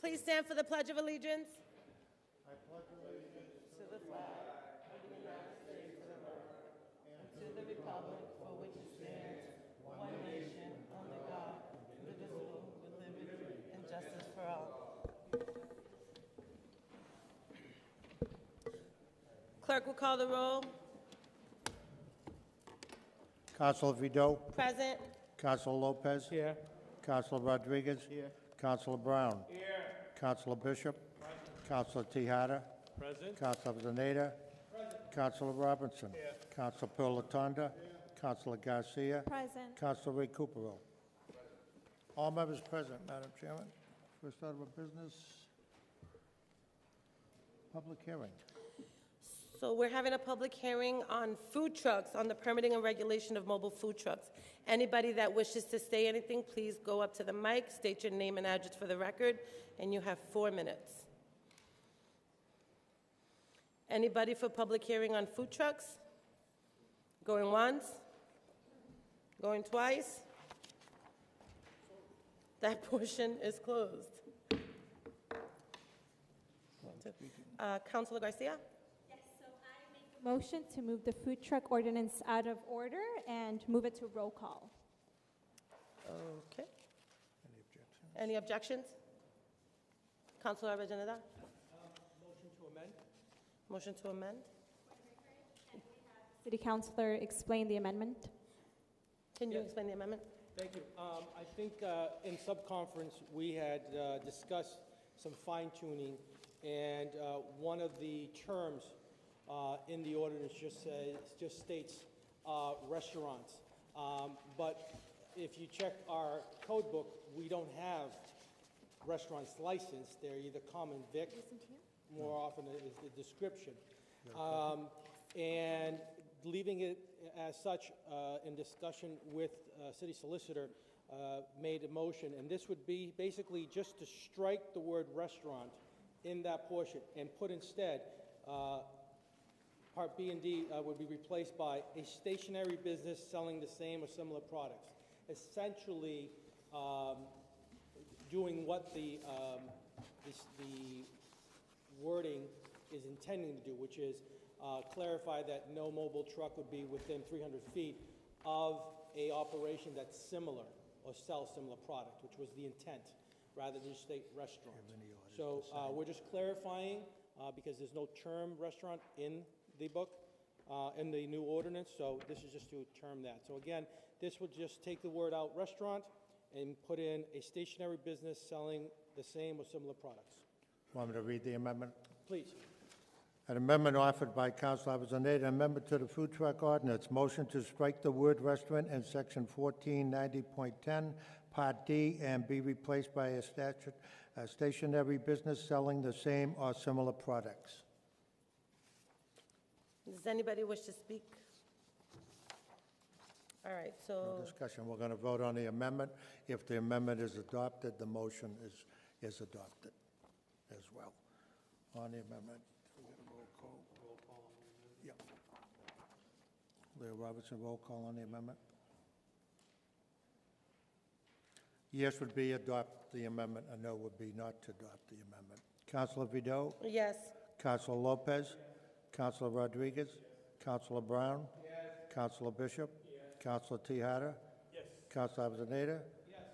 Please stand for the Pledge of Allegiance. I pledge allegiance to the flag of the United States of America and to the republic for which it stands, one nation, under God, indivisible, with liberty and justice for all. Clerk will call the roll. Councilor Vido, Present. Councilor Lopez. Here. Councilor Rodriguez. Here. Councilor Brown. Here. Councilor Bishop. Councilor Tahada. Present. Councilor Zaneta. Councilor Robinson. Councilor Perlatonda. Councilor Garcia. Present. Councilor Ray Recupero. All members present, Madam Chairman. First order of business, public hearing. So we're having a public hearing on food trucks, on the permitting and regulation of mobile food trucks. Anybody that wishes to say anything, please go up to the mic, state your name and address for the record, and you have 4 minutes. Anybody for public hearing on food trucks? Going once? Going twice? That portion is closed. Councilor Garcia? Motion to move the food truck ordinance out of order and move it to roll call. Okay. Any objections? Any objections? Councilor Avellaneda? Motion to amend? Motion to amend? City Councilor explain the amendment. Can you Yes. explain the amendment? Thank you. I think in sub-conference, we had discussed some fine-tuning, and one of the terms in the ordinance just states restaurants. But if you check our code book, we don't have restaurants licensed. They're either common vic, more often is the description. And leaving it as such in discussion with city solicitor made a motion, and this would be basically just to strike the word restaurant in that portion and put instead Part B and D would be replaced by a stationary business selling the same or similar products. Essentially, doing what the wording is intending to do, which is clarify that no mobile truck would be within 300 feet of a operation that's similar or sells similar product, which was the intent, rather than state restaurant. So we're just clarifying because there's no term restaurant in the book, in the new ordinance, so this is just to term that. So again, this would just take the word out restaurant and put in a stationary business selling the same or similar products. Want me to read the amendment? Please. An amendment offered by Councilor Avellaneda, amendment to the food truck ordinance. Motion to strike the word restaurant in section 1490.10, Part D, and be replaced by a stationary business selling the same or similar products. Does anybody wish to speak? All right, No so, discussion. We're going to vote on the amendment. If the amendment is adopted, the motion is adopted as well. On the amendment, we got a roll call. Roll call on the amendment? Yep. Leah Robertson, roll call on the amendment? Yes would be adopt the amendment, a no would be not to adopt the amendment. Councilor Vido? yes. Councilor Lopez? Councilor Rodriguez? Councilor Brown? Councilor Bishop? Councilor Tahada? Councilor Avellaneda?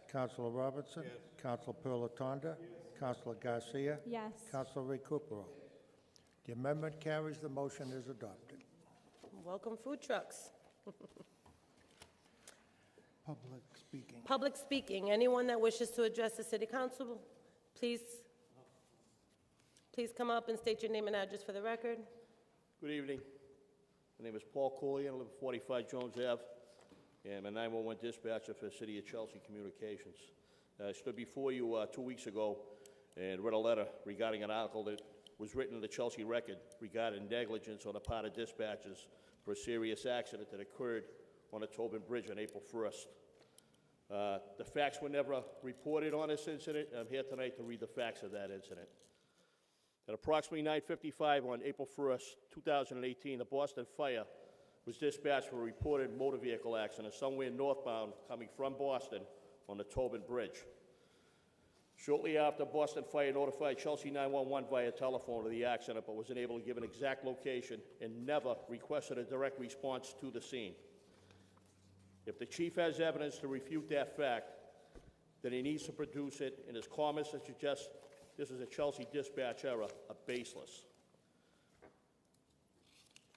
Councilor Robinson? Councilor Perlatonda? Councilor Garcia? Yes. Councilor Ray Recupero. The amendment carries. The motion is adopted. Welcome food trucks. Public speaking. Public speaking, anyone that wishes to address the city council, please come up and state your name and address for the record. Good evening. My name is Paul Cooley. I live at 45 Jones Ave, and I'm a 911 dispatcher for the City of Chelsea Communications. I stood before you 2 weeks ago and read a letter regarding an article that was written in the Chelsea Record regarding negligence on the part of dispatchers for a serious accident that occurred on the Tobin Bridge on April 1st. The facts were never reported on this incident. I'm here tonight to read the facts of that incident. At approximately 9:55 on April 1st, 2018, the Boston Fire was dispatched for a reported motor vehicle accident somewhere northbound coming from Boston on the Tobin Bridge. Shortly after, Boston Fire notified Chelsea 911 via telephone of the accident, but was unable to give an exact location and never requested a direct response to the scene. If the chief has evidence to refute that fact, then he needs to produce it, and his comments that suggest this is a Chelsea dispatch error are baseless.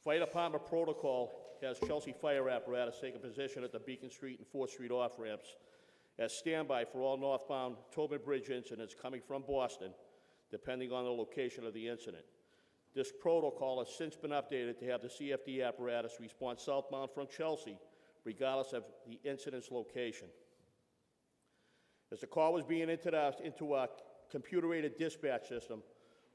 Fire Department protocol has Chelsea fire apparatus take a position at the Beacon Street and 4th Street off-ramps as standby for all northbound Tobin Bridge incidents coming from Boston, depending on the location of the incident. This protocol has since been updated to have the CFD apparatus respond southbound from Chelsea, regardless of the incident's location. As the call was being into our computer-aided dispatch system,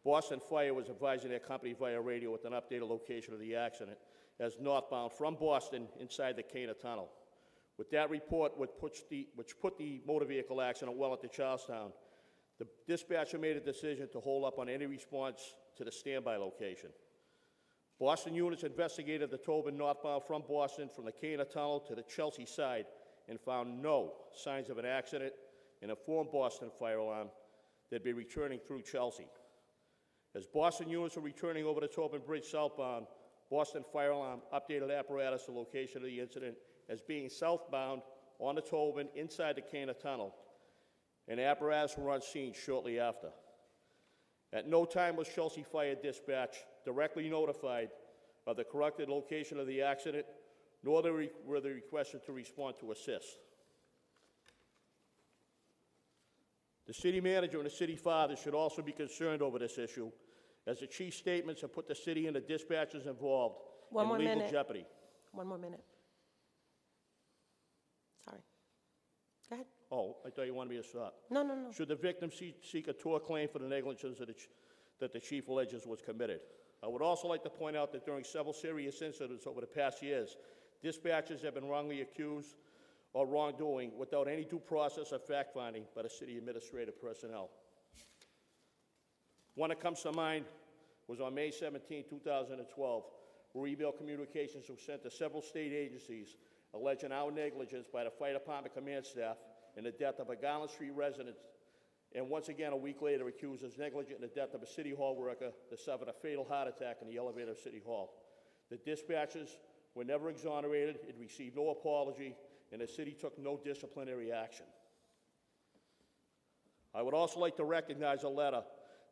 Boston Fire was advising their company via radio with an updated location of the accident as northbound from Boston inside the Cana Tunnel. With that report, which put the motor vehicle accident well into Charlestown, the dispatcher made a decision to hold up on any response to the standby location. Boston units investigated the Tobin northbound from Boston from the Cana Tunnel to the Chelsea side and found no signs of an accident and informed Boston Fire Alarm they'd be returning through Chelsea. As Boston units were returning over the Tobin Bridge southbound, Boston Fire Alarm updated apparatus the location of the incident as being southbound on the Tobin inside the Cana Tunnel, and apparatus were on scene shortly after. At no time was Chelsea Fire Dispatch directly notified of the corrected location of the accident, nor were they requested to respond to assist. The city manager and the city father should also be concerned over this issue, as the chief's statements have put the city and the dispatchers involved in legal jeopardy. One more minute. Sorry. Go ahead. Oh, I thought you wanted me to stop. No. Should the victim seek a tort claim for the negligence that the chief alleges was committed? I would also like to point out that during several serious incidents over the past years, dispatchers have been wrongly accused or wrongdoing without any due process or fact-finding by the city administrative personnel. One that comes to mind was on May 17, 2012, where email communications were sent to several state agencies alleging our negligence by the Fire Department command staff in the death of a Garland Street resident, and once again, a week later, accused as negligent in the death of a City Hall worker that suffered a fatal heart attack in the elevator of City Hall. The dispatchers were never exonerated, it received no apology, and the city took no disciplinary action. I would also like to recognize a letter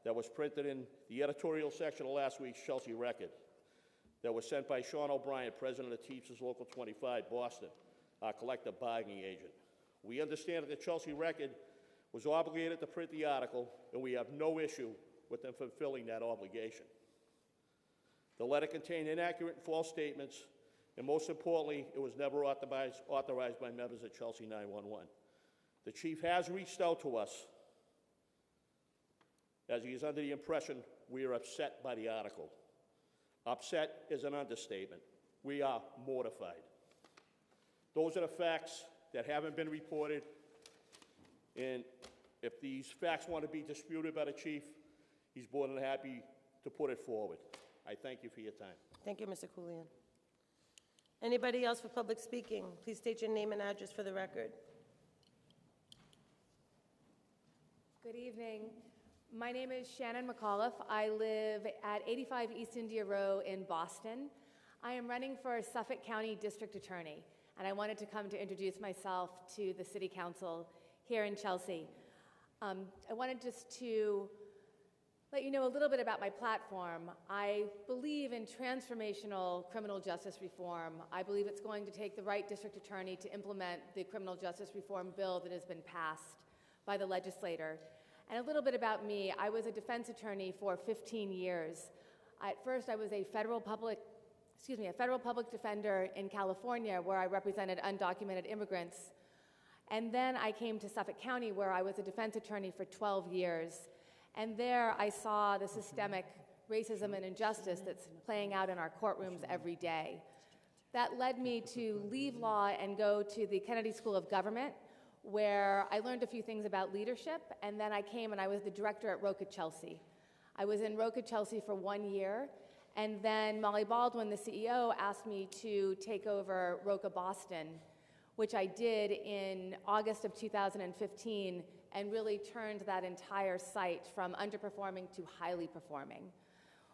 that was printed in the editorial section of last week's Chelsea Record that was sent by Sean O'Brien, president of Teamsters Local 25, Boston, our collective bargaining agent. We understand that the Chelsea Record was obligated to print the article, and we have no issue with them fulfilling that obligation. The letter contained inaccurate and false statements, and most importantly, it was never authorized by members of Chelsea 911. The chief has reached out to us, as he is under the impression we are upset by the article. Upset is an understatement. We are mortified. Those are the facts that haven't been reported, and if these facts want to be disputed by the chief, he's more than happy to put it forward. I thank you for your time. Thank you, Mr. Koulian. Anybody else for public speaking? Please state your name and address for the record. Good evening. My name is Shannon McAuliffe. I live at 85 East India Row in Boston. I am running for Suffolk County District Attorney, and I wanted to come to introduce myself to the City Council here in Chelsea. I wanted just to let you know a little bit about my platform. I believe in transformational criminal justice reform. I believe it's going to take the right district attorney to implement the criminal justice reform bill that has been passed by the legislator. And a little bit about me. I was a defense attorney for 15 years. At first, I was a federal public defender in California, where I represented undocumented immigrants. And then I came to Suffolk County, where I was a defense attorney for 12 years. And there I saw the systemic racism and injustice that's playing out in our courtrooms every day. That led me to leave law and go to the Kennedy School of Government, where I learned a few things about leadership, and then I came and I was the director at Roca Chelsea. I was in Roca Chelsea for 1 year, and then Molly Baldwin, the CEO, asked me to take over Roca Boston, which I did in August of 2015 and really turned that entire site from underperforming to highly performing.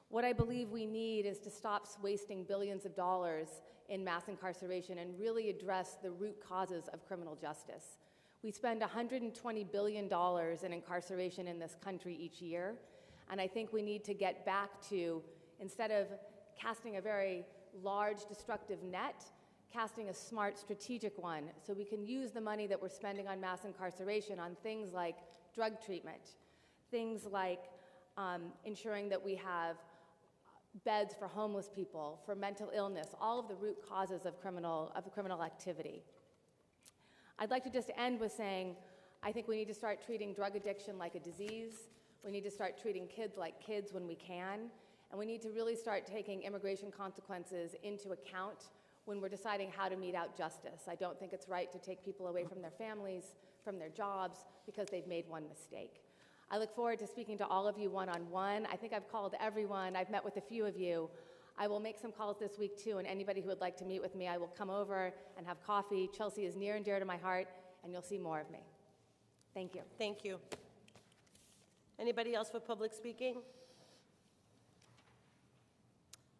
What I believe we need is to stop wasting billions of dollars in mass incarceration and really address the root causes of criminal justice. We spend $120 billion in incarceration in this country each year, and I think we need to get back to, instead of casting a very large destructive net, casting a smart strategic one, so we can use the money that we're spending on mass incarceration on things like drug treatment, things like ensuring that we have beds for homeless people, for mental illness, all of the root causes of criminal activity. I'd like to just end with saying, I think we need to start treating drug addiction like a disease. We need to start treating kids like kids when we can. And we need to really start taking immigration consequences into account when we're deciding how to mete out justice. I don't think it's right to take people away from their families, from their jobs, because they've made one mistake. I look forward to speaking to all of you one-on-one. I think I've called everyone. I've met with a few of you. I will make some calls this week too, and anybody who would like to meet with me, I will come over and have coffee. Chelsea is near and dear to my heart, and you'll see more of me. Thank you. Thank you. Anybody else for public speaking?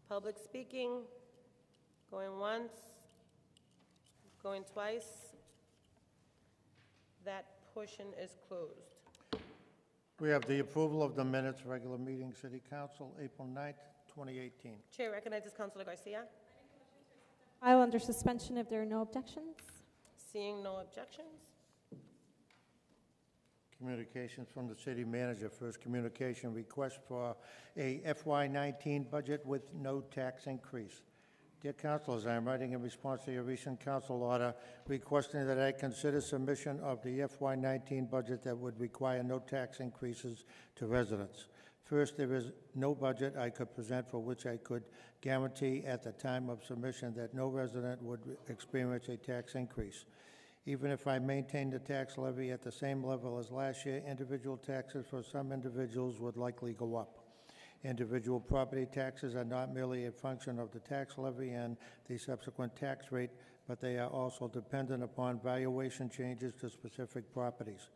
Public speaking, going once, going twice. That portion is closed. We have the approval of the minutes, regular meeting, City Council, April 9th, 2018. Chair recognizes Councilor Garcia. File under suspension if there are no objections. Seeing no objections. Communications from the city manager. First communication, request for a FY19 budget with no tax increase. Dear councilors, I am writing in response to your recent council order requesting that I consider submission of the FY19 budget that would require no tax increases to residents. First, there is no budget I could present for which I could guarantee at the time of submission that no resident would experience a tax increase. Even if I maintain the tax levy at the same level as last year, individual taxes for some individuals would likely go up. Individual property taxes are not merely a function of the tax levy and the subsequent tax rate, but they are also dependent upon valuation changes to specific properties.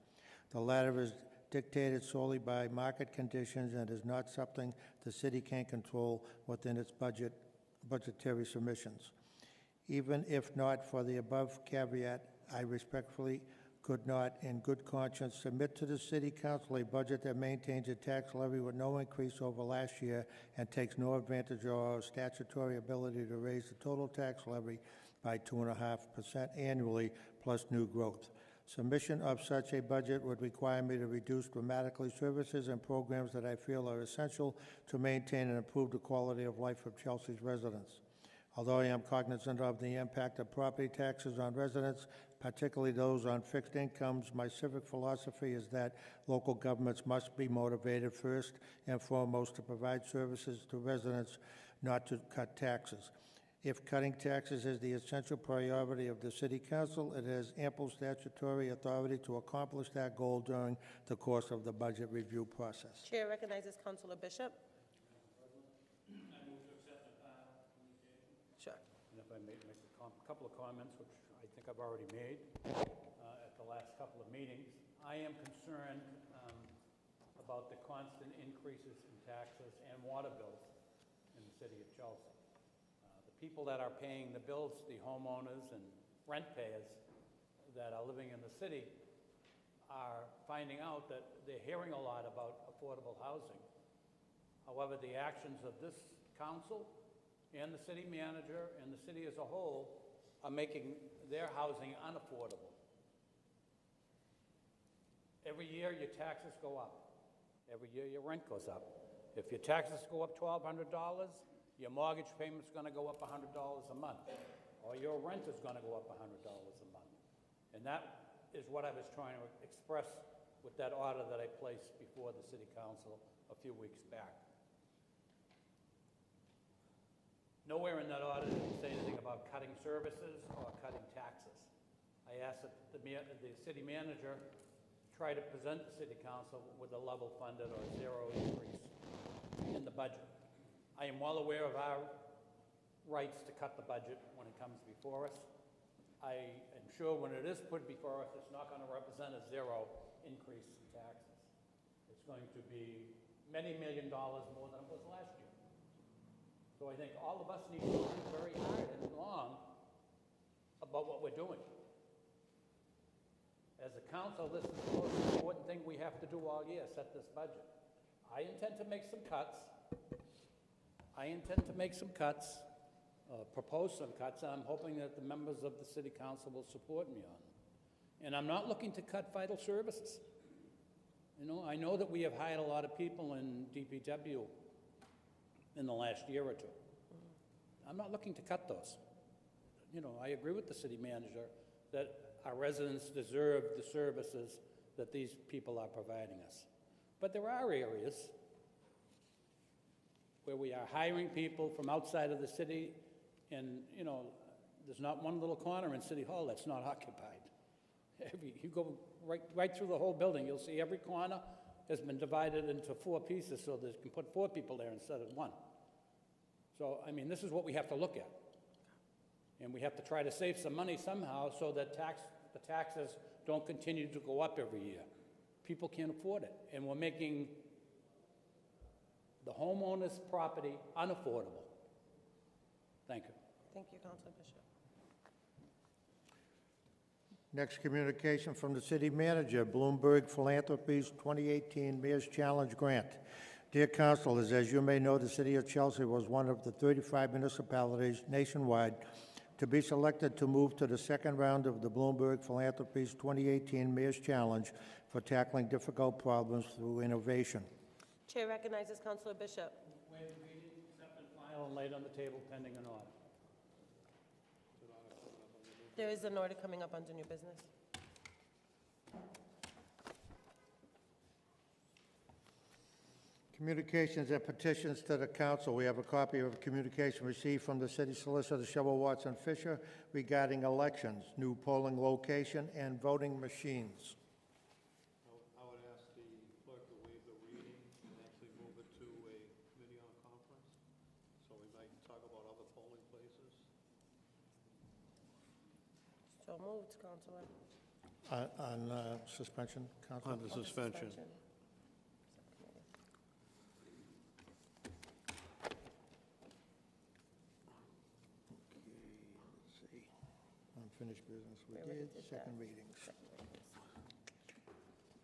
The latter is dictated solely by market conditions and is not something the city can control within its budgetary submissions. Even if not for the above caveat, I respectfully could not, in good conscience, submit to the City Council a budget that maintains a tax levy with no increase over last year and takes no advantage of our statutory ability to raise the total tax levy by 2.5% annually, plus new growth. Submission of such a budget would require me to reduce dramatically services and programs that I feel are essential to maintain and improve the quality of life of Chelsea's residents. Although I am cognizant of the impact of property taxes on residents, particularly those on fixed incomes, my civic philosophy is that local governments must be motivated first and foremost to provide services to residents, not to cut taxes. If cutting taxes is the essential priority of the City Council, it has ample statutory authority to accomplish that goal during the course of the budget review process. Chair recognizes Councilor Bishop. Sure. And if I may make a couple of comments, which I think I've already made at the last couple of meetings, I am concerned about the constant increases in taxes and water bills in the city of Chelsea. The people that are paying the bills, the homeowners and rent payers that are living in the city, are finding out that they're hearing a lot about affordable housing. However, the actions of this council and the city manager and the city as a whole are making their housing unaffordable. Every year your taxes go up. Every year your rent goes up. If your taxes go up $1,200, your mortgage payment's going to go up $100 a month, or your rent is going to go up $100 a month. And that is what I was trying to express with that order that I placed before the city council a few weeks back. Nowhere in that order did it say anything about cutting services or cutting taxes. I asked that the city manager try to present the city council with a level funded or zero increase in the budget. I am well aware of our rights to cut the budget when it comes before us. I am sure when it is put before us, it's not going to represent a zero increase in taxes. It's going to be many $1 million more than it was last year. So I think all of us need to think very hard and long about what we're doing. As a council, this is the most important thing we have to do all year, set this budget. I intend to make some cuts. Propose some cuts, and I'm hoping that the members of the city council will support me on them. And I'm not looking to cut vital services. You know, I know that we have hired a lot of people in DPW in the last year or two. I'm not looking to cut those. You know, I agree with the city manager that our residents deserve the services that these people are providing us. But there are areas where we are hiring people from outside of the city, and, you know, there's not one little corner in City Hall that's not occupied. You go right through the whole building, you'll see every corner has been divided into 4 pieces so that you can put 4 people there instead of 1. So, I mean, this is what we have to look at. And we have to try to save some money somehow so that the taxes don't continue to go up every year. People can't afford it, and we're making the homeowner's property unaffordable. Thank you. Thank you, Councilor Bishop. Next communication from the city manager, Bloomberg Philanthropies 2018 Mayor's Challenge Grant. Dear councilors, as you may know, the city of Chelsea was one of the 35 municipalities nationwide to be selected to move to the second round of the Bloomberg Philanthropies 2018 Mayor's Challenge for tackling difficult problems through innovation. Chair recognizes Councilor Bishop. Waive the reading, accept and file, and laid on the table pending an order. There is an order coming up under new business. Communications and petitions to the council. We have a copy of a communication received from the city solicitor, Cheryl Watson Fisher, regarding elections, new polling location, and voting machines. I would ask the clerk to waive the reading and actually move it to a committee on conference, so we might talk about other polling places. So moved, Councilor. On suspension, council? On the suspension. Unfinished business, we already did. did Second that. readings.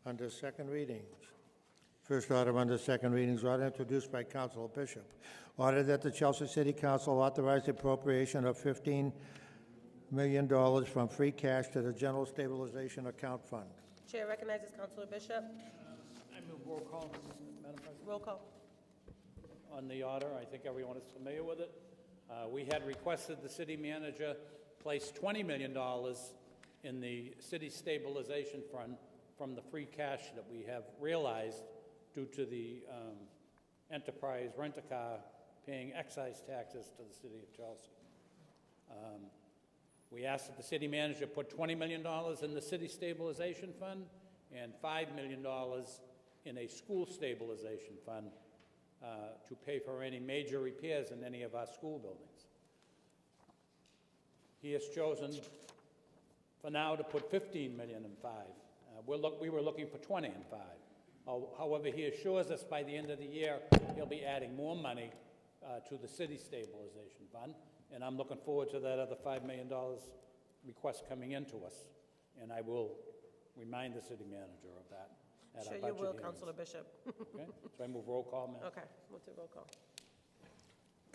Under second readings. First order under second readings, order introduced by Councilor Bishop. Order that the Chelsea City Council authorize the appropriation of $15 million from free cash to the General Stabilization Account Fund. Chair recognizes Councilor Bishop. I move roll call, Madam President. Roll call. On the order, I think everyone is familiar with it. We had requested the city manager place $20 million in the city stabilization fund from the free cash that we have realized due to the enterprise rent-a-car paying excise taxes to the city of Chelsea. We asked that the city manager put $20 million in the city stabilization fund and $5 million in a school stabilization fund to pay for any major repairs in any of our school buildings. He has chosen for now to put $15 million in 5. We were looking for 20 and 5. However, he assures us by the end of the year, he'll be adding more money to the city stabilization fund, and I'm looking forward to that other $5 million request coming into us. And I will remind the city manager of that at our Sure budget you will, hearings. Councilor Bishop. Okay, so I move roll call, Madam. Okay, move to roll call.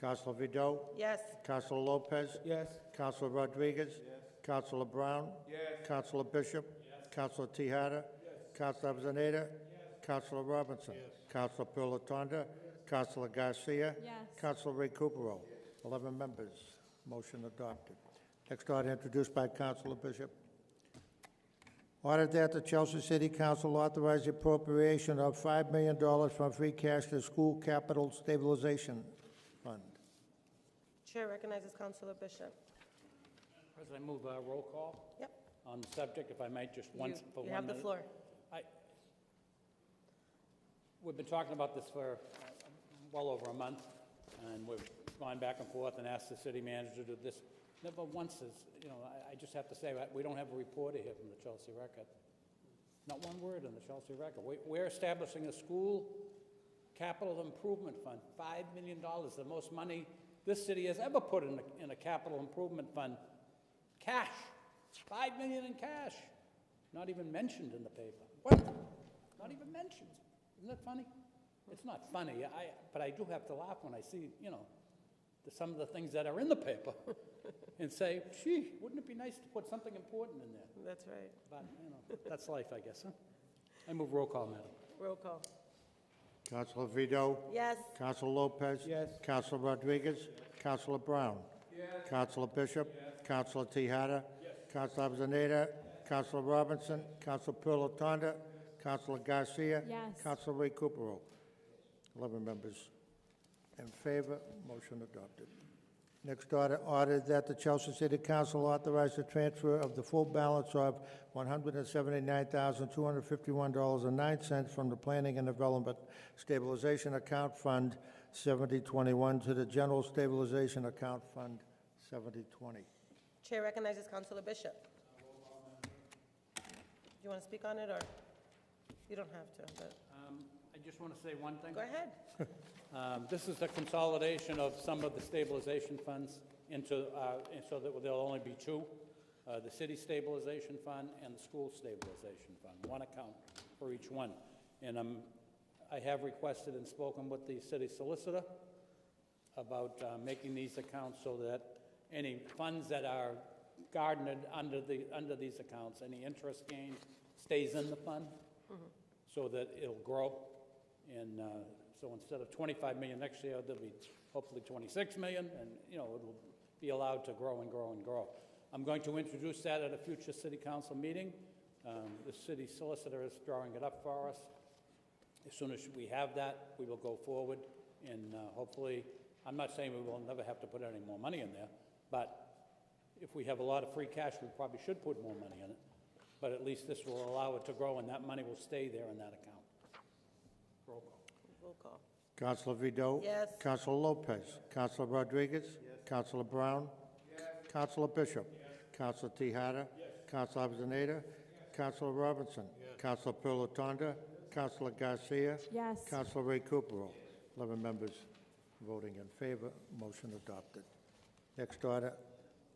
Councilor Vido? Yes. Councilor Lopez? Yes. Councilor Rodriguez? Yes. Councilor Brown? Yes. Councilor Bishop? Yes. Councilor Tahada? Yes. Councilor Avellaneda? Yes. Councilor Robinson? Yes. Councilor Pilatanda? Yes. Councilor Garcia? Yes. Councilor Ray Recupero? 11 members. Motion adopted. Next order introduced by Councilor Bishop. Order that the Chelsea City Council authorize the appropriation of $5 million from free cash to School Capital Stabilization Fund. Chair recognizes Councilor Bishop. President, I move roll call Yep. on the subject, if I might, just once for 1 minute. You have the floor. We've been talking about this for well over a month, and we've gone back and forth and asked the city manager to do this. Never once has, I just have to say, we don't have a reporter here from the Chelsea Record. Not one word in the Chelsea Record. We're establishing a school capital improvement fund, $5 million, the most money this city has ever put in a capital improvement fund. Cash, $5 million in cash. Not even mentioned in the paper. What? Not even mentioned. Isn't that funny? It's not funny, but I do have to laugh when I see, some of the things that are in the paper and say, gee, wouldn't it be nice to put something important in there? That's right. But, that's life, I guess, huh? I move roll call, Madam. Roll call. Councilor Vido? Yes. Councilor Lopez? Yes. Councilor Rodriguez? Councilor Brown? Yes. Councilor Bishop? Yes. Councilor Tahada? Yes. Councilor Avellaneda? Councilor Robinson? Councilor Pilatanda? Councilor Garcia? Yes. Councilor Ray Cooperall. 11 members in favor, motion adopted. Next order that the Chelsea City Council authorize the transfer of the full balance of $179,251.09 from the Planning and Development Stabilization Account Fund 7021 to the General Stabilization Account Fund 7020. Chair recognizes Councilor Bishop. Do you want to speak on it, or you don't have to, but I just want to say one thing. go ahead. This is the consolidation of some of the stabilization funds into, so that there'll only be two, the city stabilization fund and the school stabilization fund, one account for each one. And I have requested and spoken with the city solicitor about making these accounts so that any funds that are garnered under these accounts, any interest gain stays in the fund, so that it'll grow. And so instead of 25 million next year, there'll be hopefully 26 million, and it'll be allowed to grow and grow and grow. I'm going to introduce that at a future city council meeting. The city solicitor is drawing it up for us. As soon as we have that, we will go forward, and hopefully, I'm not saying we will never have to put any more money in there, but if we have a lot of free cash, we probably should put more money in it. But at least this will allow it to grow, and that money will stay there in that account. Roll call. Roll call. Councilor Vido? Yes. Councilor Lopez? Councilor Rodriguez? Yes. Councilor Brown? Yes. Councilor Bishop? Yes. Councilor Tahada? Yes. Councilor Avellaneda? Yes. Councilor Robinson? Yes. Councilor Pilatanda? Councilor Garcia? Yes. Councilor Ray Cooperall. 11 members voting in favor, motion adopted. Next order.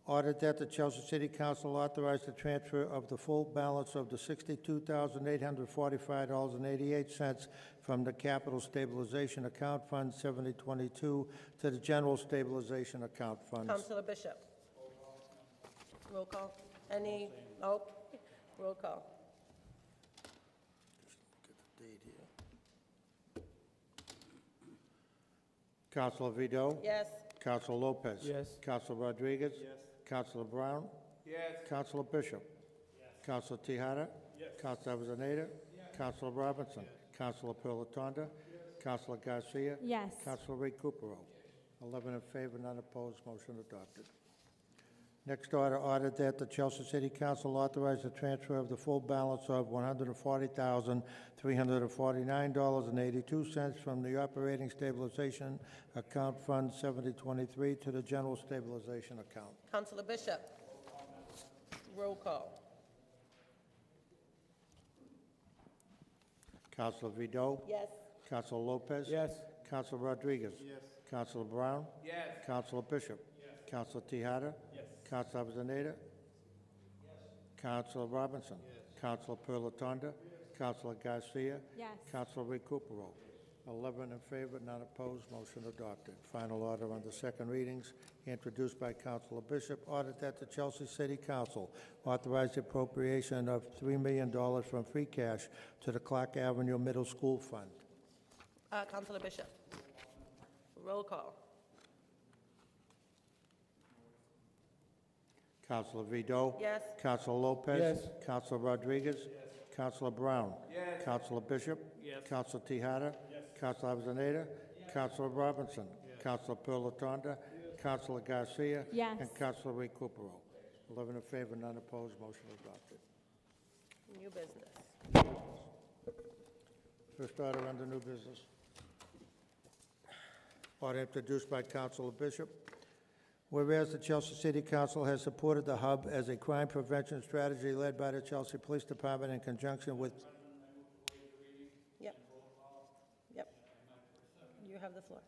Ordered that the Chelsea City Council authorize the transfer of the full balance of the $62,845.88 from the Capital Stabilization Account Fund 7022 to the General Stabilization Account Fund. Councilor Bishop. Roll call. Any? Oh, roll call. Get the date here. Councilor Vido? Yes. Councilor Lopez? Yes. Councilor Rodriguez? Yes. Councilor Brown? Yes. Councilor Bishop? Yes. Councilor Tahada? Yes. Councilor Avellaneda? Yes. Councilor Robinson? Yes. Councilor Pilatanda? Yes. Councilor Garcia? Yes. Councilor Ray Cooperall. 11 in favor, none opposed, motion adopted. Next order, ordered that the Chelsea City Council authorize the transfer of the full balance of $140,349.82 from the Operating Stabilization Account Fund 7023 to the General Stabilization Account. Councilor Bishop. Roll call. Councilor Vido? Yes. Councilor Lopez? Yes. Councilor Rodriguez? Yes. Councilor Brown? Yes. Councilor Bishop? Yes. Councilor Tahada? Yes. Councilor Avellaneda? Yes. Councilor Robinson? Yes. Councilor Pilatanda? Yes. Councilor Garcia? Yes. Councilor Ray Cooperall. 11 in favor, none opposed, motion adopted. Final order on the second readings, introduced by Councilor Bishop, ordered that the Chelsea City Council authorize the appropriation of $3 million from free cash to the Clark Avenue Middle School Fund. Councilor Bishop. Roll call. Councilor Vido? Yes. Councilor Lopez? Yes. Councilor Rodriguez? Yes. Councilor Brown? Yes. Councilor Bishop? Yes. Councilor Tahada? Yes. Councilor Avellaneda? Yes. Councilor Robinson? Yes. Councilor Pilatanda? Yes. Councilor Garcia? Yes. And Councilor Ray Cooperall. 11 in favor, none opposed, motion adopted. New business. First order under new business. Order introduced by Councilor Bishop. Whereas the Chelsea City Council has supported the Hub as a crime prevention strategy led by the Chelsea Police Department in conjunction with... Yep. Yep. You have the floor.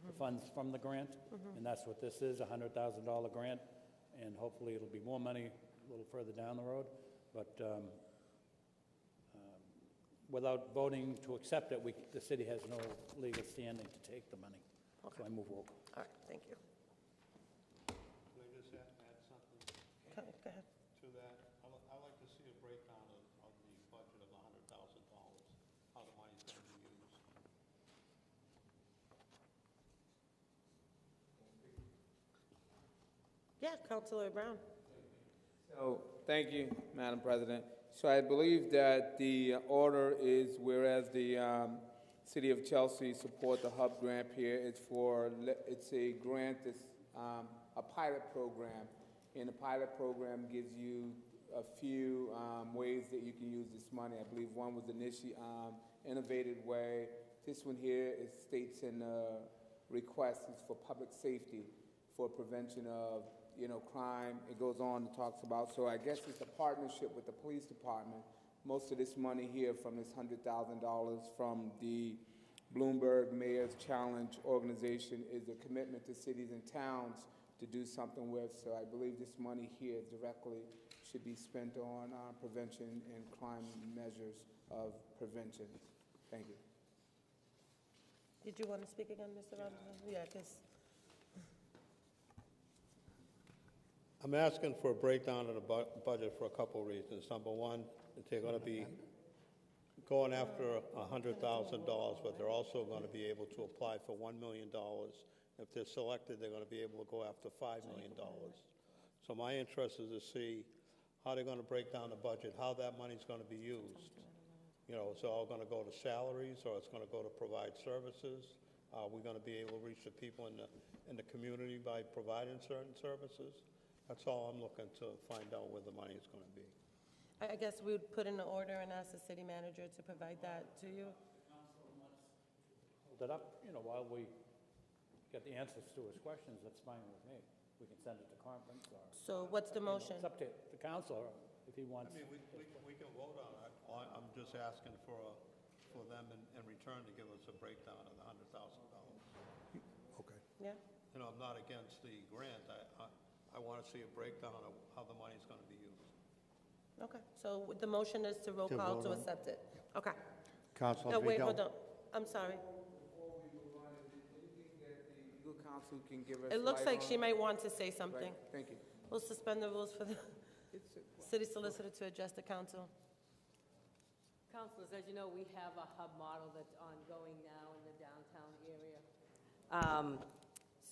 The funds from the grant, and that's what this is, a $100,000 grant, and hopefully it'll be more money a little further down the road, but without voting to accept it, the city has no legal standing to take the money. So I move roll call. All right, thank you. Can I just add something Go ahead. to that? I'd like to see a breakdown of the budget of $100,000, how the money's going to be used. Yeah, Councilor Brown. So, thank you, Madam President. So I believe that the order is, whereas the City of Chelsea support the Hub grant here, it's a grant that's a pilot program. And the pilot program gives you a few ways that you can use this money. I believe one was initially innovative way. This one here, it states in the request, is for public safety, for prevention of crime. It goes on and talks about, so I guess it's a partnership with the police department. Most of this money here from this $100,000 from the Bloomberg Mayor's Challenge organization is a commitment to cities and towns to do something with. So I believe this money here directly should be spent on prevention and crime measures of prevention. Thank you. Did you want to speak again, Mr. Robinson? Yeah, because... I'm asking for a breakdown of the budget for a couple of reasons. Number one, they're going to be going after $100,000, but they're also going to be able to apply for $1 million. If they're selected, they're going to be able to go after $5 million. So my interest is to see how they're going to break down the budget, how that money's going to be used. Is it all going to go to salaries, or it's going to go to provide services? Are we going to be able to reach the people in the community by providing certain services? That's all I'm looking to find out where the money is going to be. I guess we would put in an order and ask the city manager to provide that to you. Hold it up, while we get the answers to his questions, that's fine with me. We can send it to conference or... So what's the motion? It's up to the council if he wants. I mean, we can vote on it. I'm just asking for them in return to give us a breakdown of the $100,000. Okay. Yeah? I'm not against the grant. I want to see a breakdown of how the money's going to be used. Okay, so the motion is to roll To call vote to on. accept it. Okay. Councilor No, wait, Vido. hold on. I'm sorry. Before we move on, is there anything that the legal counsel can give us? It looks light like she on? might want to say something. Right, thank you. We'll suspend the rules for the It's a- city solicitor to address the council. Councilors, as you know, we have a hub model that's ongoing now in the downtown area.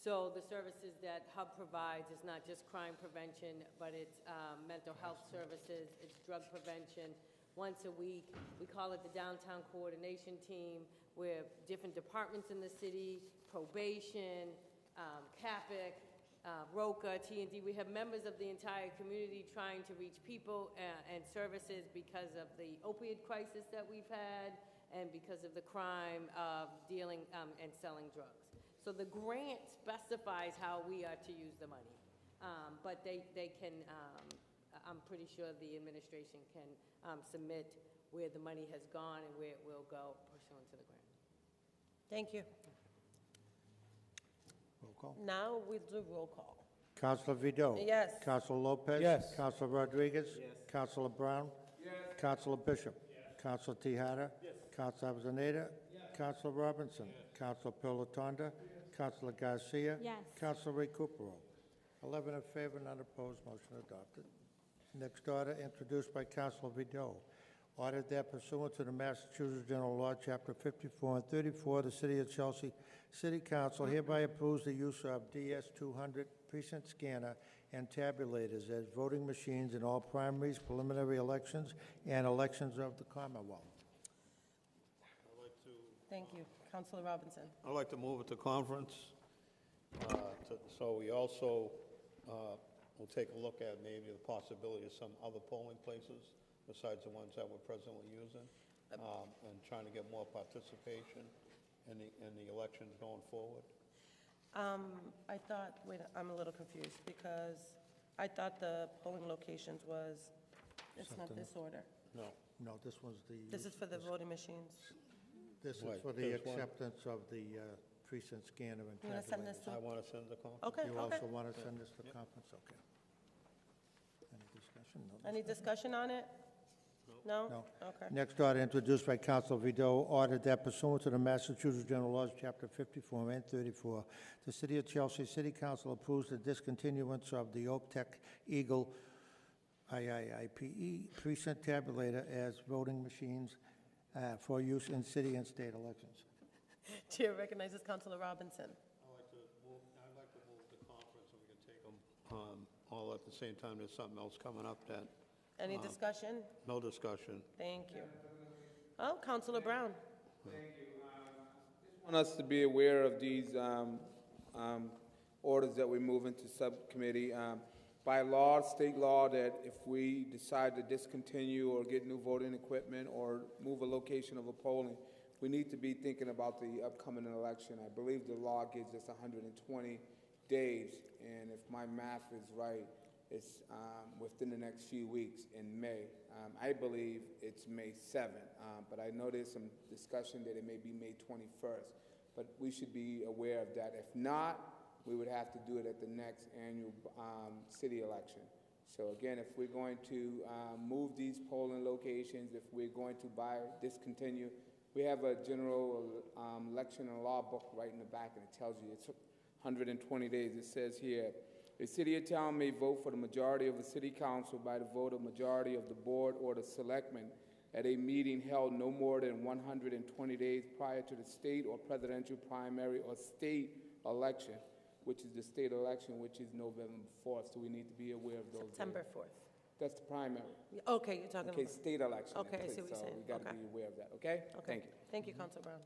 So the services that Hub provides is not just crime prevention, but it's mental health services, it's drug prevention. Once a week, we call it the Downtown Coordination Team, where different departments in the city, probation, CAPIC, ROCA, T&D, we have members of the entire community trying to reach people and services because of the opioid crisis that we've had and because of the crime of dealing and selling drugs. So the grant specifies how we are to use the money, but they can, I'm pretty sure the administration can submit where the money has gone and where it will go pursuant to the grant. Thank you. Roll call. Now we'll do roll call. Councilor Vido. Yes. Councilor Lopez. Yes. Councilor Rodriguez. Yes. Councilor Brown. Yes. Councilor Bishop. Yes. Councilor Tahada. Yes. Councilor Avellaneda. Yes. Councilor Robinson. Yes. Councilor Pilatanda. Yes. Councilor Garcia. Yes. Councilor Ray Recupero. 11 in favor, none opposed, motion adopted. Next order, introduced by Councilor Vido. Order that pursuant to the Massachusetts General Law, Chapter 54 and 34, the City of Chelsea City Council hereby approves the use of DS-200 precinct scanner and tabulators as voting machines in all primaries, preliminary elections, and elections of the Commonwealth. I'd like to Thank you. Councilor Robinson. I'd like to move it to conference, so we also will take a look at maybe the possibility of some other polling places besides the ones that we're presently using, and trying to get more participation in the elections going forward? I thought, wait, I'm a little confused, because I thought the polling locations was, it's not Something. this order. No. No, this was the... This is for the voting machines. This is Right, for the there's one. acceptance of the precinct scanner and You want to send tabulator. this to? I want to send the conference. Okay, You okay. also want to send this to conference? Okay. Any discussion? No Any discussion on it? No? No. Okay. Next order introduced by Council Vido, ordered that pursuant to the Massachusetts General Laws, Chapter 54 and 34, the City of Chelsea City Council approves the discontinuance of the Optech Eagle IIPE precinct tabulator as voting machines for use in city and state elections. Chair recognizes Councilor Robinson. I'd like to move the conference, and we can take them all at the same time. There's something else coming up that, Any discussion? no discussion. Thank you. Oh, Councilor Brown. I want us to be aware of these orders that we move into subcommittee. By law, state law, that if we decide to discontinue or get new voting equipment or move a location of a polling, we need to be thinking about the upcoming election. I believe the law gives us 120 days, and if my math is right, it's within the next few weeks in May. I believe it's May 7th, but I know there's some discussion that it may be May 21st, but we should be aware of that. If not, we would have to do it at the next annual city election. So again, if we're going to move these polling locations, if we're going to discontinue, we have a general election and law book right in the back, and it tells you it's 120 days. It says here, a city or town may vote for the majority of the city council by the vote of majority of the board or the selectmen at a meeting held no more than 120 days prior to the state or presidential primary or state election, which is the state election, which is November 4th. So we need to be aware of those September days. 4th. That's the primary. Okay, you're talking Okay, about. state election. Okay, I please. see what you're saying. So we got to Okay. be aware of that, okay? Okay. Thank you. Thank you, Councilor Brown.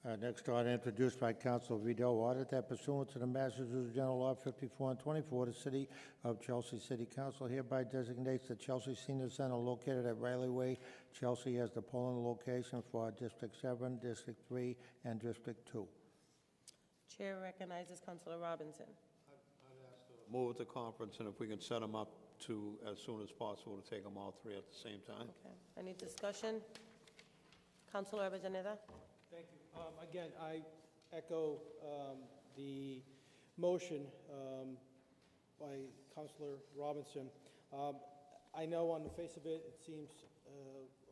All right. Next order introduced by Council Vido, ordered that pursuant to the Massachusetts General Law 54 and 24, the City of Chelsea City Council hereby designates the Chelsea Senior Center located at Riley Way, Chelsea, as the polling location for District 7, District 3, and District 2. Chair recognizes Councilor Robinson. Move the conference, and if we can set them up to, as soon as possible, to take them all three at the same time. Okay. Any discussion? Councilor Avellaneda? Thank you. Again, I echo the motion by Councilor Robinson. I know on the face of it, it seems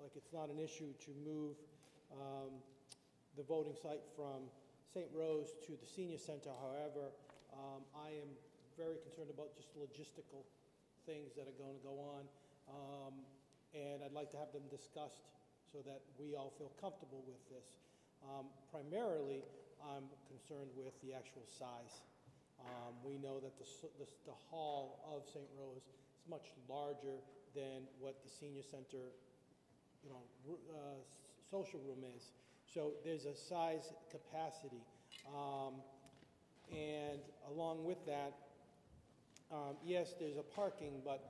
like it's not an issue to move the voting site from St. Rose to the senior center. However, I am very concerned about just logistical things that are going to go on, and I'd like to have them discussed so that we all feel comfortable with this. Primarily, I'm concerned with the actual size. We know that the hall of St. Rose is much larger than what the senior center, social room is. So there's a size capacity. And along with that, yes, there's a parking, but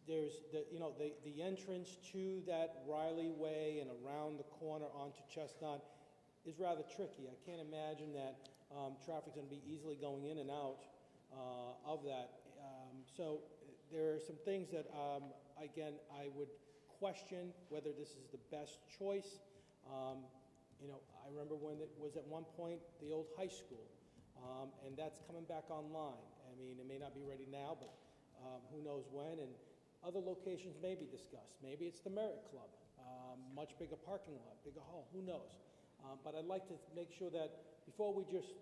there's the entrance to that Riley Way and around the corner onto Chestnut is rather tricky. I can't imagine that traffic's going to be easily going in and out of that. So there are some things that, again, I would question whether this is the best choice. I remember when it was at one point the old high school, and that's coming back online. I mean, it may not be ready now, but who knows when, and other locations may be discussed. Maybe it's the Merit Club, much bigger parking lot, bigger hall, who knows? But I'd like to make sure that before we just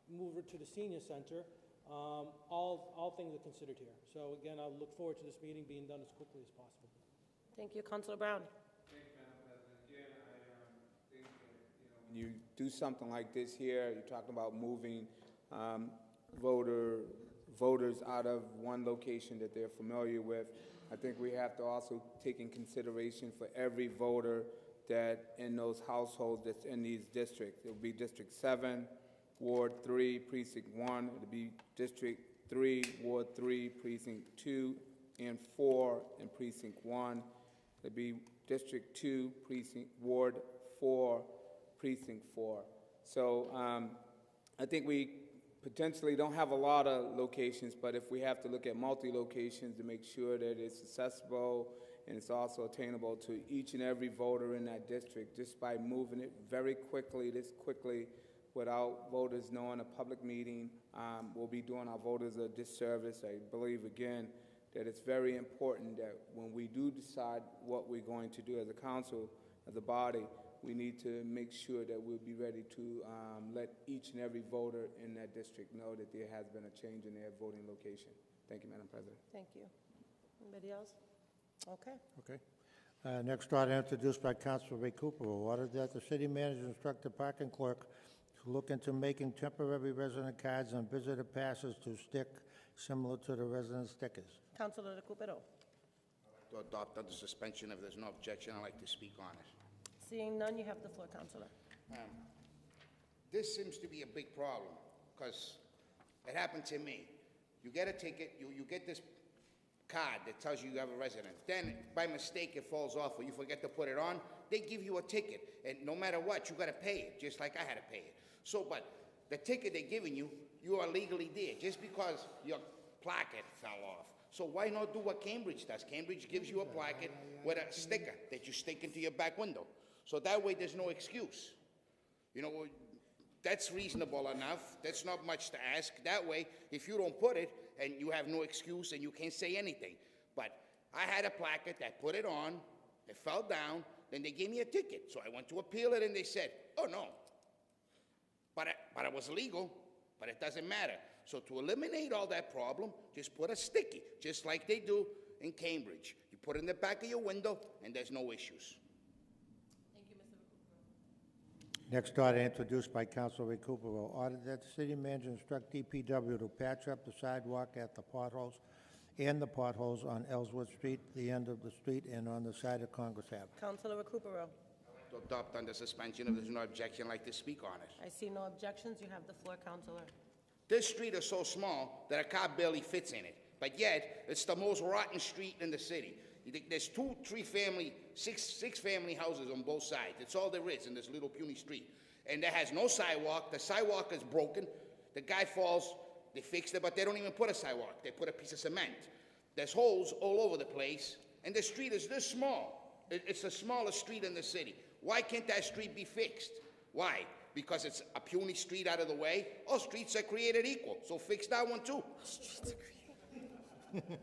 move it to the senior center, all things are considered here. So again, I'll look forward to this meeting being done as quickly as possible. Thank you, Councilor Brown. Thank you, Madam President. Again, I think that, when you do something like this here, you're talking about moving voters out of one location that they're familiar with. I think we have to also take in consideration for every voter that in those households that's in these districts. It'll be District 7, Ward 3, Precinct 1. It'll be District 3, Ward 3, Precinct 2, and 4 in Precinct 1. It'd be District 2, Ward 4, Precinct 4. So I think we potentially don't have a lot of locations, but if we have to look at multi-locations to make sure that it's accessible and it's also attainable to each and every voter in that district, just by moving it very quickly, this quickly, without voters knowing a public meeting, we'll be doing our voters a disservice. I believe, again, that it's very important that when we do decide what we're going to do as a council, as a body, we need to make sure that we'll be ready to let each and every voter in that district know that there has been a change in their voting location. Thank you, Madam President. Thank you. Anybody else? Okay. Okay. Next order introduced by Councilor Ray Cooper. Order that the city manager instruct the parking clerk to look into making temporary resident cards and visitor passes to stick similar to the resident stickers. Councilor Recupero. To adopt under suspension. If there's no objection, I'd like to speak on it. Seeing none, you have the floor, Councilor. This seems to be a big problem, because it happened to me. You get a ticket, you get this card that tells you you have a resident. Then, by mistake, it falls off, or you forget to put it on, they give you a ticket, and no matter what, you gotta pay it, just like I had to pay it. So, but the ticket they're giving you, you are legally there, just because your placket fell off. So why not do what Cambridge does? Cambridge gives you a placket with a sticker that you stick into your back window. So that way there's no excuse. You know, that's reasonable enough. That's not much to ask. That way, if you don't put it, and you have no excuse and you can't say anything. But I had a placard, I put it on, it fell down, then they gave me a ticket. So I went to appeal it and they said, oh no. But it was legal, but it doesn't matter. So to eliminate all that problem, just put a sticky, just like they do in Cambridge. You put it in the back of your window and there's no issues. Next order introduced by Councilor Recupero. Order that the city manager instruct DPW to patch up the sidewalk at the potholes and the potholes on Ellsworth Street, the end of the street, and on the side of Congress Ave. Councilor Recupero. To adopt under suspension. If there's no objection, I'd like to speak on it. I see no objections. You have the floor, Councilor. This street is so small that a car barely fits in it, but yet it's the most rotten street in the city. There's six family houses on both sides. That's all there is in this little puny street. And there has no sidewalk. The sidewalk is broken. The guy falls, they fixed it, but they don't even put a sidewalk. They put a piece of cement. There's holes all over the place, and the street is this small. It's the smallest street in the city. Why can't that street be fixed? Why? Because it's a puny street out of the way? All streets are created equal, so fix that one too. Streets are created.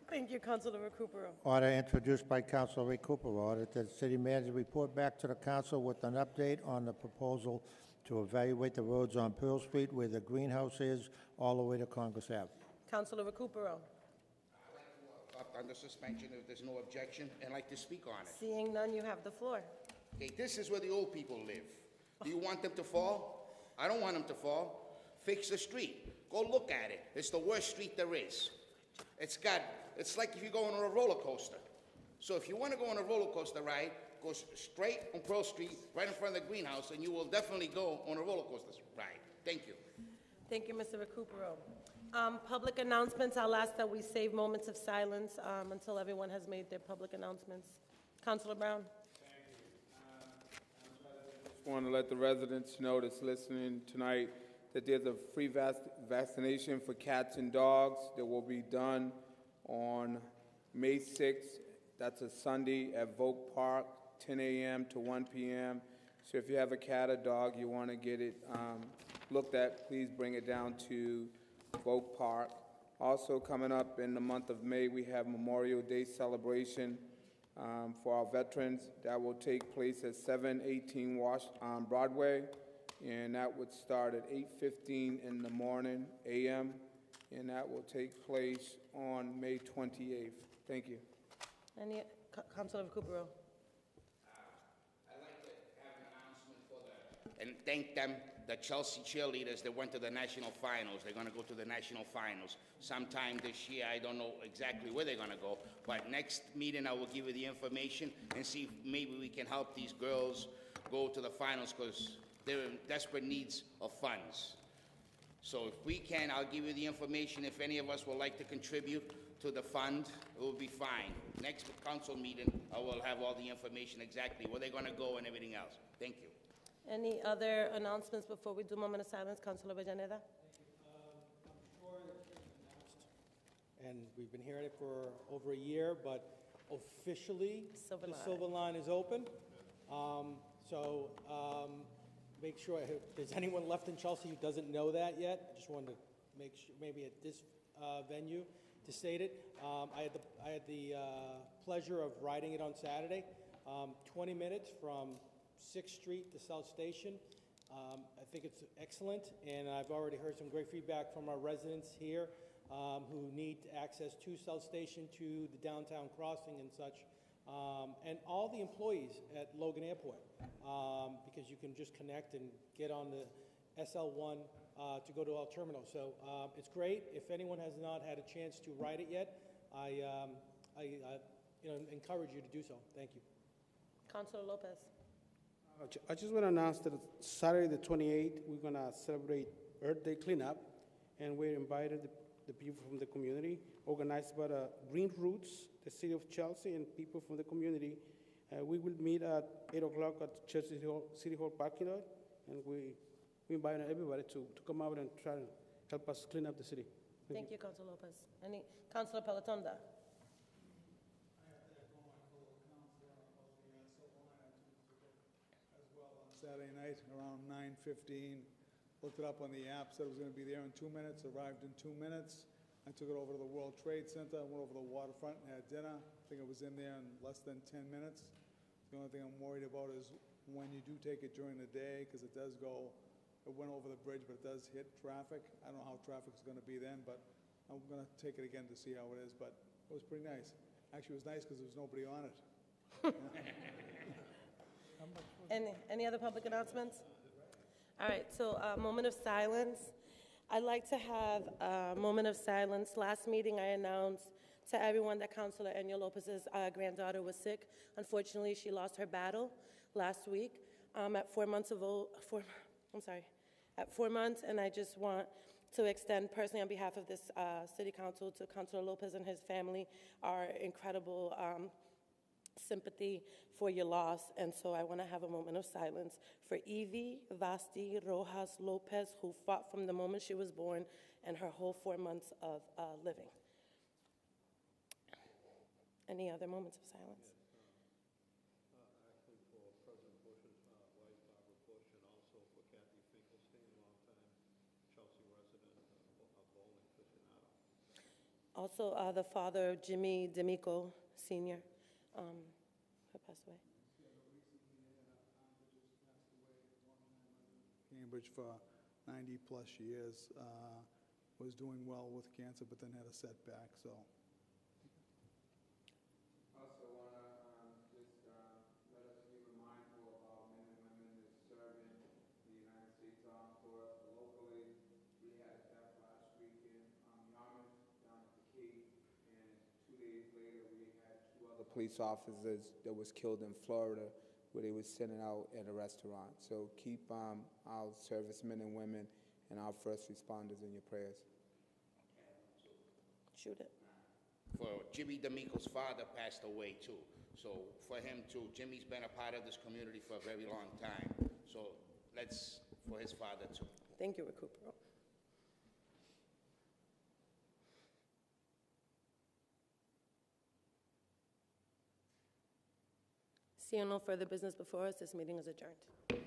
Thank you, Councilor Recupero. Order introduced by Councilor Recupero. Order that the city manager report back to the council with an update on the proposal to evaluate the roads on Pearl Street where the greenhouse is all the way to Congress Ave. Councilor Recupero. Up under suspension if there's no objection, and I'd like to speak on it. Seeing none, you have the floor. Okay, this is where the old people live. Do you want them to fall? I don't want them to fall. Fix the street. Go look at it. It's the worst street there is. It's like if you're going on a roller coaster. So if you want to go on a roller coaster ride, go straight on Pearl Street, right in front of the greenhouse, and you will definitely go on a roller coaster ride. Thank you. Thank you, Mr. Recupero. Public announcements, I'll ask that we save moments of silence until everyone has made their public announcements. Councilor Brown. Just want to let the residents know that's listening tonight that there's a free vaccination for cats and dogs that will be done on May 6th. That's a Sunday at Vogue Park, 10 a.m. to 1 p.m. So if you have a cat or dog, you want to get it looked at, please bring it down to Vogue Park. Also coming up in the month of May, we have Memorial Day celebration for our veterans. That will take place at 718 Broadway, and that would start at 8:15 in the morning a.m., and that will take place on May 28th. Thank you. Any, Councilor Recupero. I'd like to have an announcement for and thank them, the Chelsea cheerleaders that went to the national finals. They're going to go to the national finals sometime this year. I don't know exactly where they're going to go, but next meeting I will give you the information and see if maybe we can help these girls go to the finals because they're in desperate needs of funds. So if we can, I'll give you the information. If any of us would like to contribute to the fund, it will be fine. Next council meeting, I will have all the information exactly where they're gonna go and everything else. Thank you. Any other announcements before we do moment of silence? Councilor Avellaneda? And we've been hearing it for over a year, but officially, Silver the Line. Silver Line is open. Make sure, if there's anyone left in Chelsea who doesn't know that yet, I just wanted to make sure, maybe at this venue, to state it. I had the pleasure of riding it on Saturday, 20 minutes from 6th Street to South Station. I think it's excellent, and I've already heard some great feedback from our residents here who need access to South Station, to the downtown crossing and such, and all the employees at Logan Airport, because you can just connect and get on the SL1 to go to our terminal. So it's great. If anyone has not had a chance to ride it yet, I encourage you to do so. Thank you. Councilor Lopez? I just want to announce that Saturday the 28th, we're going to celebrate Earth Day cleanup, and we invited the people from the community, organized by the Green Roots, the city of Chelsea, and people from the community. We will meet at 8 o'clock at Chelsea City Hall parking lot, and we invite everybody to come out and try to help us clean up the city. Thank you, Councilor Lopez. Any, Councilor Pelotonda? Saturday night around 9:15. Looked it up on the app, said it was going to be there in 2 minutes, arrived in 2 minutes. I took it over to the World Trade Center, went over to the waterfront and had dinner. I think it was in there in less than 10 minutes. The only thing I'm worried about is when you do take it during the day, because it does go, it went over the bridge, but it does hit traffic. I don't know how traffic is going to be then, but I'm going to take it again to see how it is, but it was pretty nice. Actually, it was nice because there was nobody on it. Any other public announcements? All right, so moment of silence. I'd like to have a moment of silence. Last meeting, I announced to everyone that Councilor Enyo Lopez's granddaughter was sick. Unfortunately, she lost her battle last week at 4 months at 4 months, and I just want to extend personally on behalf of this city council to Councilor Lopez and his family our incredible sympathy for your loss, and so I want to have a moment of silence for Evie Vasti Rojas Lopez, who fought from the moment she was born and her whole 4 months of living. Any other moments of silence? Actually, for President Bush's wife, Barbara Bush, and also for Kathy Finkelstein, longtime Chelsea resident, a bowling aficionado. Also, the father of Jimmy D'Amico Sr., who passed away. Cambridge for 90-plus years, was doing well with cancer, but then had a setback, so. Also want to just let us be mindful of our men and women that serve in the United States Armed Forces locally. We had a death last weekend on Yarmouth down at the Cape, and 2 days later we had 2 other police officers that was killed in Florida where they were sitting out at a restaurant. So keep our servicemen and women and our first responders in your prayers. Shoot it. For Jimmy D'Amico's father passed away too. So for him too, Jimmy's been a part of this community for a very long time. So let's, for his father too. Thank you, Recupero. Seeing no further business before us, this meeting is adjourned.